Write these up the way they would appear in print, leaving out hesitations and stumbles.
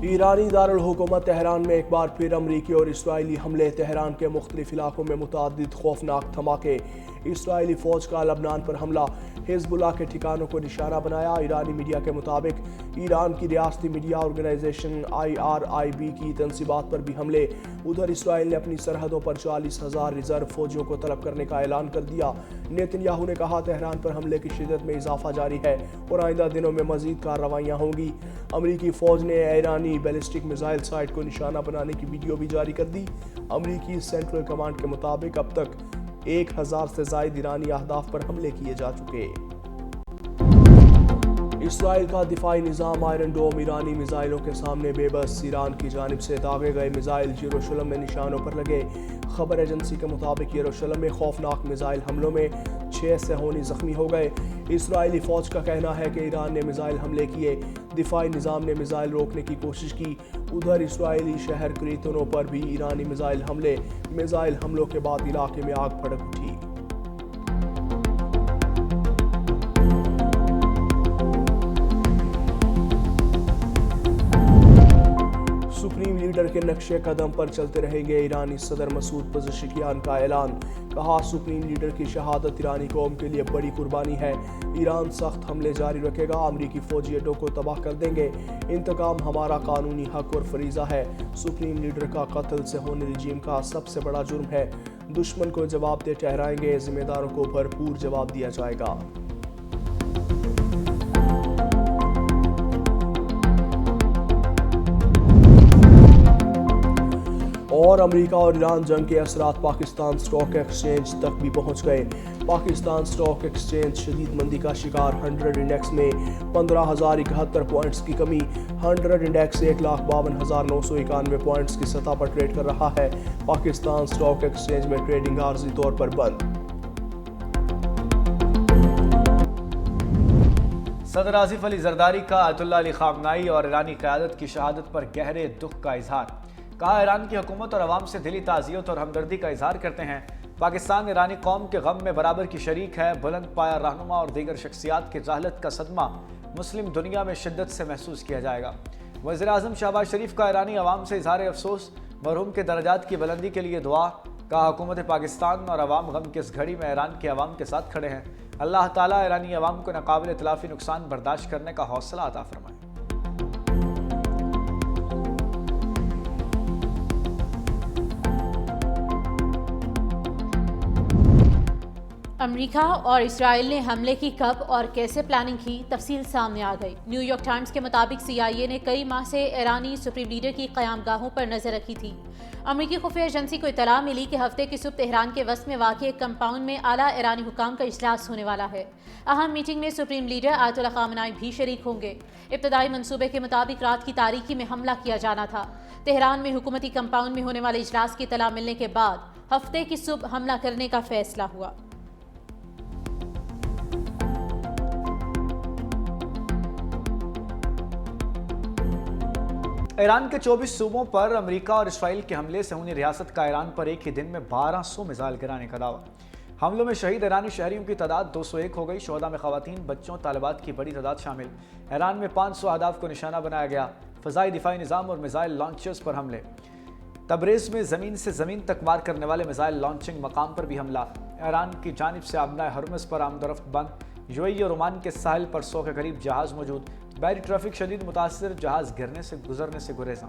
ایرانی دارالحکومت تہران میں ایک بار پھر امریکی اور اسرائیلی حملے۔ تہران کے مختلف علاقوں میں متعدد خوفناک دھماکے۔ اسرائیلی فوج کا لبنان پر حملہ، حزب اللہ کے ٹھکانوں کو نشانہ بنایا۔ ایرانی میڈیا کے مطابق ایران کی ریاستی میڈیا آرگنائزیشن IRIB کی تنصیبات پر بھی حملے۔ ادھر اسرائیل نے اپنی سرحدوں پر 40,000 ریزرو فوجیوں کو طلب کرنے کا اعلان کر دیا۔ نیتن یاہو نے کہا تہران پر حملے کی شدت میں اضافہ جاری ہے اور آئندہ دنوں میں مزید کارروائیاں ہوں گی۔ امریکی فوج نے ایرانی بیلسٹک میزائل سائٹ کو نشانہ بنانے کی ویڈیو بھی جاری کر دی۔ امریکی سینٹرل کمانڈ کے مطابق اب تک 1000 سے زائد ایرانی اہداف پر حملے کیے جا چکے۔ اسرائیل کا دفاعی نظام آئرن ڈوم ایرانی میزائلوں کے سامنے بے بس۔ ایران کی جانب سے داغے گئے میزائل یروشلم میں نشانوں پر لگے۔ خبر ایجنسی کے مطابق یروشلم میں خوفناک میزائل حملوں میں 6 صہیونی زخمی ہو گئے۔ اسرائیلی فوج کا کہنا ہے کہ ایران نے میزائل حملے کیے، دفاعی نظام نے میزائل روکنے کی کوشش کی۔ ادھر اسرائیلی شہر کریتونوں پر بھی ایرانی میزائل حملے۔ میزائل حملوں کے بعد علاقے میں آگ بھڑک اٹھی۔ سپریم لیڈر کے نقش قدم پر چلتے رہیں گے، ایرانی صدر مسعود پزشکیان کا اعلان۔ کہا سپریم لیڈر کی شہادت ایرانی قوم کے لیے بڑی قربانی ہے، ایران سخت حملے جاری رکھے گا، امریکی فوجی اڈوں کو تباہ کر دیں گے، انتقام ہمارا قانونی حق اور فریضہ ہے۔ سپریم لیڈر کا قتل صہیونی رجیم کا سب سے بڑا جرم ہے، دشمن کو جواب دہ ٹھہرائیں گے، ذمہ داروں کو بھرپور جواب دیا جائے گا۔ اور امریکہ اور ایران جنگ کے اثرات پاکستان سٹاک ایکسچینج تک بھی پہنچ گئے۔ پاکستان سٹاک ایکسچینج شدید مندی کا شکار، 100 انڈیکس میں 15,071 پوائنٹس کی کمی۔ 100 انڈیکس 1,52,991 پوائنٹس کی سطح پر ٹریڈ کر رہا ہے۔ پاکستان سٹاک ایکسچینج میں ٹریڈنگ عارضی طور پر بند۔ صدر آصف علی زرداری کا آیت اللہ علی خامنائی اور ایرانی قیادت کی شہادت پر گہرے دکھ کا اظہار۔ کہا ایران کی حکومت اور عوام سے دلی تعزیت اور ہمدردی کا اظہار کرتے ہیں۔ پاکستان ایرانی قوم کے غم میں برابر کی شریک ہے۔ بلند پایہ رہنما اور دیگر شخصیات کی جہالت کا صدمہ مسلم دنیا میں شدت سے محسوس کیا جائے گا۔ وزیر اعظم شہباز شریف کا ایرانی عوام سے اظہار افسوس، مرحوم کے درجات کی بلندی کے لیے دعا۔ کہا حکومت پاکستان اور عوام غم کی اس گھڑی میں ایران کے عوام کے ساتھ کھڑے ہیں۔ اللہ تعالیٰ ایرانی عوام کو ناقابل اتلافی نقصان برداشت کرنے کا حوصلہ عطا فرمائے۔ امریکہ اور اسرائیل نے حملے کی کب اور کیسے پلاننگ کی، تفصیل سامنے آ گئی۔ نیو یارک ٹائمز کے مطابق CIA نے کئی ماہ سے ایرانی سپریم لیڈر کی قیام گاہوں پر نظر رکھی تھی۔ امریکی خفیہ ایجنسی کو اطلاع ملی کہ ہفتے کی صبح تہران کے وسط میں واقع ایک کمپاؤنڈ میں اعلیٰ ایرانی حکام کا اجلاس ہونے والا ہے۔ اہم میٹنگ میں سپریم لیڈر آیت اللہ خامنائی بھی شریک ہوں گے۔ ابتدائی منصوبے کے مطابق رات کی تاریکی میں حملہ کیا جانا تھا۔ تہران میں حکومتی کمپاؤنڈ میں ہونے والے اجلاس کی اطلاع ملنے کے بعد ہفتے کی صبح حملہ کرنے کا فیصلہ ہوا۔ ایران کے 24 صوبوں پر امریکہ اور اسرائیل کے حملے سے صہیونی ریاست کا ایران پر ایک ہی دن میں 1200 میزائل گرانے کا دعویٰ۔ حملوں میں شہید ایرانی شہریوں کی تعداد 201 ہو گئی۔ شہداء میں خواتین، بچوں، طالبات کی بڑی تعداد شامل۔ ایران میں 500 اہداف کو نشانہ بنایا گیا۔ فضائی دفاعی نظام اور میزائل لانچرز پر حملے۔ تبریز میں زمین سے زمین تک وار کرنے والے میزائل لانچنگ مقام پر بھی حملہ۔ ایران کی جانب سے آبنائے ہرمز پر آمد و رفت بند۔ UAE اور عمان کے ساحل پر 100 کے قریب جہاز موجود۔ بحری ٹریفک شدید متاثر، جہاز گزرنے سے گریزاں۔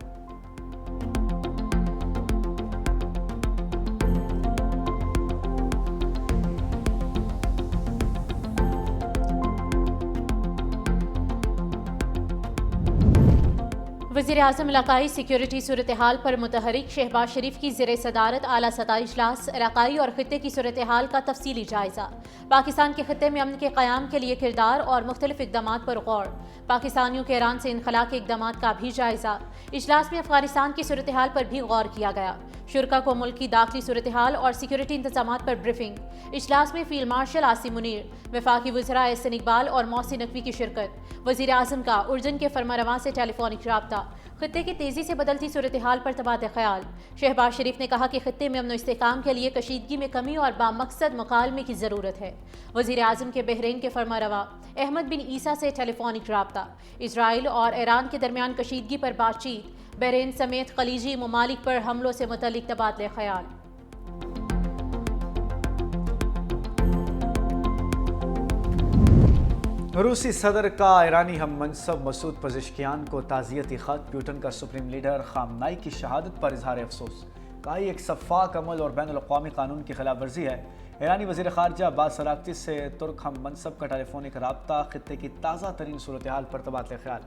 وزیر اعظم علاقائی سیکیورٹی صورتحال پر متحرک شہباز شریف کی زیر صدارت اعلیٰ سطحی اجلاس، علاقائی اور خطے کی صورتحال کا تفصیلی جائزہ۔ پاکستان کے خطے میں امن کے قیام کے لیے کردار اور مختلف اقدامات پر غور۔ پاکستانیوں کے ایران سے انخلاء کے اقدامات کا بھی جائزہ۔ اجلاس میں افغانستان کی صورتحال پر بھی غور کیا گیا۔ شرکا کو ملک کی داخلی صورتحال اور سیکورٹی انتظامات پر بریفنگ۔ اجلاس میں فیلڈ مارشل عاصم منیر، وفاقی وزراء احسن اقبال اور محسن نقوی کی شرکت۔ وزیر اعظم کا اردن کے فرمانرواں سے ٹیلی فونک رابطہ۔ خطے کی تیزی سے بدلتی صورتحال پر تبادلہ خیال۔ شہباز شریف نے کہا کہ خطے میں امن و استحکام کے لیے کشیدگی میں کمی اور بامقصد مکالمے کی ضرورت ہے۔ وزیر اعظم کے بحرین کے فرمانروا احمد بن عیسیٰ سے ٹیلی فونک رابطہ۔ اسرائیل اور ایران کے درمیان کشیدگی پر بات چیت۔ بحرین سمیت خلیجی ممالک پر حملوں سے متعلق تبادلہ خیال۔ روسی صدر کا ایرانی ہم منصب مسعود پزشکیان کو تعزیتی خط۔ پیوٹن کا سپریم لیڈر خامنائی کی شہادت پر اظہار افسوس۔ کہا یہ ایک شفاف عمل اور بین الاقوامی قانون کی خلاف ورزی ہے۔ ایرانی وزیر خارجہ عباس اراغچی سے ترک ہم منصب کا ٹیلی فونک رابطہ۔ خطے کی تازہ ترین صورتحال پر تبادلہ خیال۔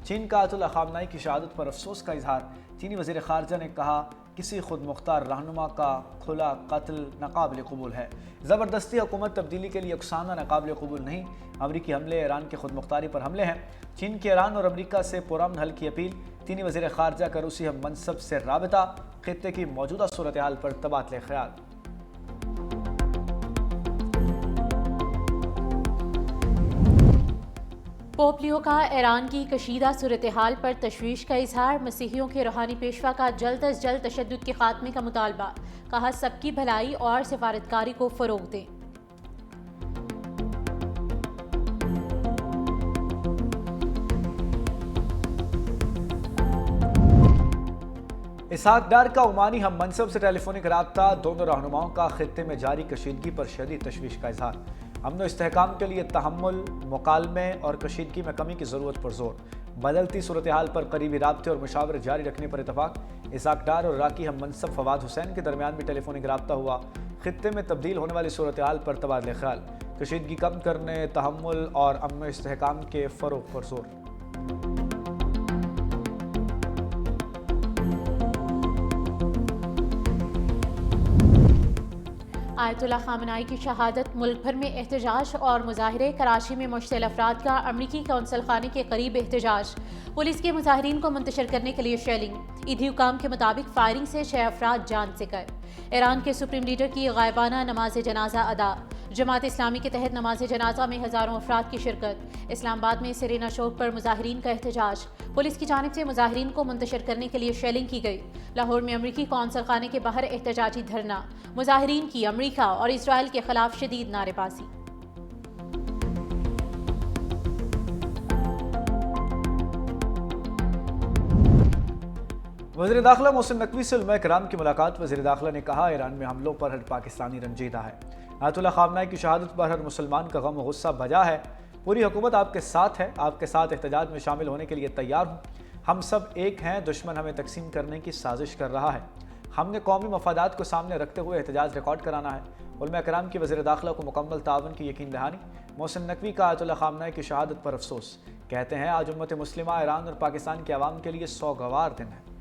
چین کا آیت اللہ خامنائی کی شہادت پر افسوس کا اظہار۔ چینی وزیر خارجہ نے کہا کسی خود مختار رہنما کا کھلا قتل ناقابل قبول ہے۔ زبردستی حکومت تبدیلی کے لیے اکسانا ناقابل قبول نہیں۔ امریکی حملے ایران کے خود مختاری پر حملے ہیں۔ چین کی ایران اور امریکہ سے پرامن حل کی اپیل۔ چینی وزیر خارجہ کا روسی ہم منصب سے رابطہ۔ خطے کی موجودہ صورتحال پر تبادلہ خیال۔ پوپ لیو کا ایران کی کشیدہ صورتحال پر تشویش کا اظہار۔ مسیحیوں کے روحانی پیشوا کا جلد از جلد تشدد کے خاتمے کا مطالبہ۔ کہا سب کی بھلائی اور سفارتکاری کو فروغ دیں۔ اسحاق ڈار کا عمانی ہم منصب سے ٹیلی فونک رابطہ۔ دونوں رہنماؤں کا خطے میں جاری کشیدگی پر شدید تشویش کا اظہار۔ امن و استحکام کے لیے تحمل، مکالمے اور کشیدگی میں کمی کی ضرورت پر زور۔ بدلتی صورتحال پر قریبی رابطے اور مشاورت جاری رکھنے پر اتفاق۔ اسحاق ڈار اور عراقی ہم منصب فواد حسین کے درمیان بھی ٹیلی فونک رابطہ ہوا۔ خطے میں تبدیل ہونے والی صورتحال پر تبادلہ خیال۔ کشیدگی کم کرنے، تحمل اور امن و استحکام کے فروغ پر زور۔ آیت اللہ خامنائی کی شہادت، ملک بھر میں احتجاج اور مظاہرے۔ کراچی میں مشتعل افراد کا امریکی قونصل خانے کے قریب احتجاج۔ پولیس کے مظاہرین کو منتشر کرنے کے لیے شیلنگ۔ عیدی حکام کے مطابق فائرنگ سے 6 افراد جان سے گئے۔ ایران کے سپریم لیڈر کی غائبانہ نماز جنازہ ادا۔ جماعت اسلامی کے تحت نماز جنازہ میں ہزاروں افراد کی شرکت۔ اسلام آباد میں سرینا چوک پر مظاہرین کا احتجاج۔ پولیس کی جانب سے مظاہرین کو منتشر کرنے کے لیے شیلنگ کی گئی۔ لاہور میں امریکی قونصل خانے کے باہر احتجاجی دھرنا۔ مظاہرین کی امریکہ اور اسرائیل کے خلاف شدید نعرے بازی۔ وزیر داخلہ محسن نقوی سے علماء کرام کی ملاقات۔ وزیر داخلہ نے کہا ایران میں حملوں پر ہر پاکستانی رنجیدہ ہے۔ آیت اللہ خامنائی کی شہادت پر ہر مسلمان کا غم و غصہ بجا ہے۔ پوری حکومت آپ کے ساتھ ہے، آپ کے ساتھ احتجاج میں شامل ہونے کے لیے تیار ہوں۔ ہم سب ایک ہیں، دشمن ہمیں تقسیم کرنے کی سازش کر رہا ہے۔ ہم نے قومی مفادات کو سامنے رکھتے ہوئے احتجاج ریکارڈ کرانا ہے۔ علماء کرام کی وزیر داخلہ کو مکمل تعاون کی یقین دہانی۔ محسن نقوی کا آیت اللہ خامنائی کی شہادت پر افسوس۔ کہتے ہیں آج امت مسلمہ ایران اور پاکستان کے عوام کے لیے سوگوار دن ہے۔